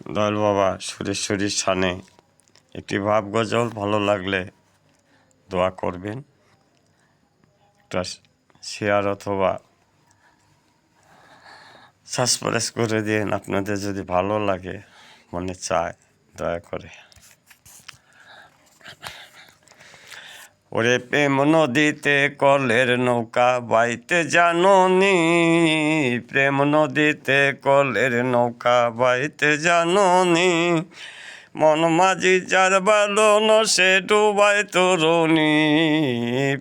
দয়াল বাবা সুরেশ্বরীর শানে একটি ভাব গজল ভালো লাগলে দোয়া করবেন, একটা শেয়ার অথবা সাবস্ক্রাইব করে দিন আপনাদের যদি ভালো লাগে, মনে চায় দয়া করে। ওরে প্রেম নদীতে কলের নৌকা বাইতে জাননি, প্রেম নদীতে কলের নৌকা বাইতে জাননি, মন মাঝি যার বালন সে ডুবায় তরুণী,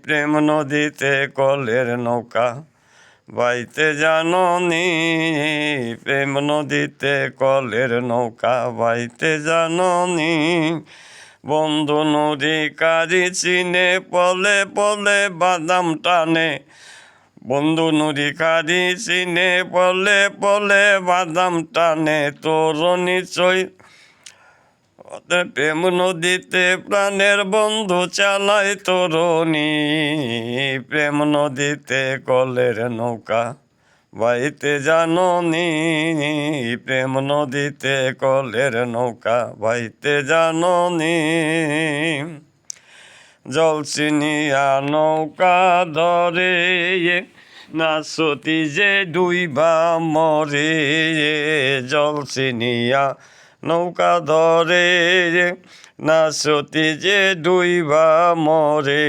প্রেম নদীতে কলের নৌকা বাইতে জাননি, প্রেম নদীতে কলের নৌকা বাইতে জাননি, বন্ধু নদী কারি চিনে পলে পলে বাদাম টানে, বন্ধু নদী কারি চিনে পলে পলে বাদাম টানে, তোর নিশ্চয় প্রেম নদীতে প্রাণের বন্ধু চালায় তরুণী, প্রেম নদীতে কলের নৌকা বাইতে জাননি, প্রেম নদীতে কলের নৌকা বাইতে জাননি, জল চিনিয়া নৌকা ধরে না সতী যে ডুইবা মরে, জল চিনিয়া নৌকা ধরে না সতী যে ডুইবা মরে,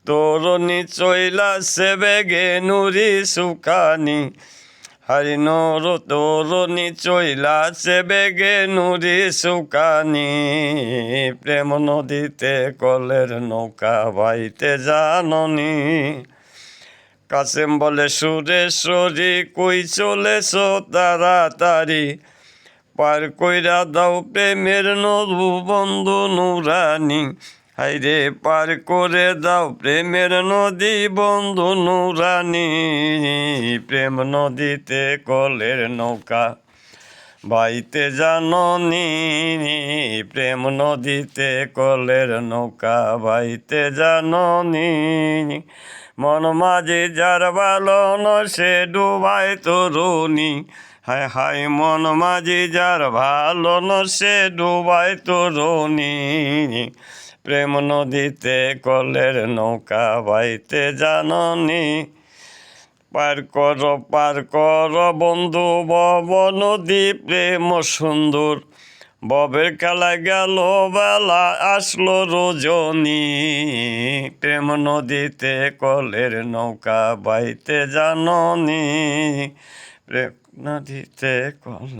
তরুণী চইলা সে বেগে নুরি সুখানি, হারি নর তরুণী চইলা সে বেগে নুরি সুখানি, প্রেম নদীতে কলের নৌকা বাইতে জাননি, কাসেম বলে সুরেশ্বরী কই চলেছ তাড়াতাড়ি, পার কইরা দাও প্রেমের নদু বন্ধু নুরানি, হাইরে পার করে দাও প্রেমের নদী বন্ধু নুরানি, প্রেম নদীতে কলের নৌকা বাইতে জাননি, প্রেম নদীতে কলের নৌকা বাইতে জাননি, মন মাঝে যার বালন সে ডুবায় তরুণী, হায় হায় মন মাঝি যার ভালো সে ডুবায় তরুণী, প্রেম নদীতে কলের নৌকা বাইতে জাননি, পার কর বন্ধু বব নদী প্রেম সুন্দর, ববের খেলা গেল বেলা আসলো রজনী, প্রেম নদীতে কলের নৌকা বাইতে জাননি, প্রেম নদীতে কল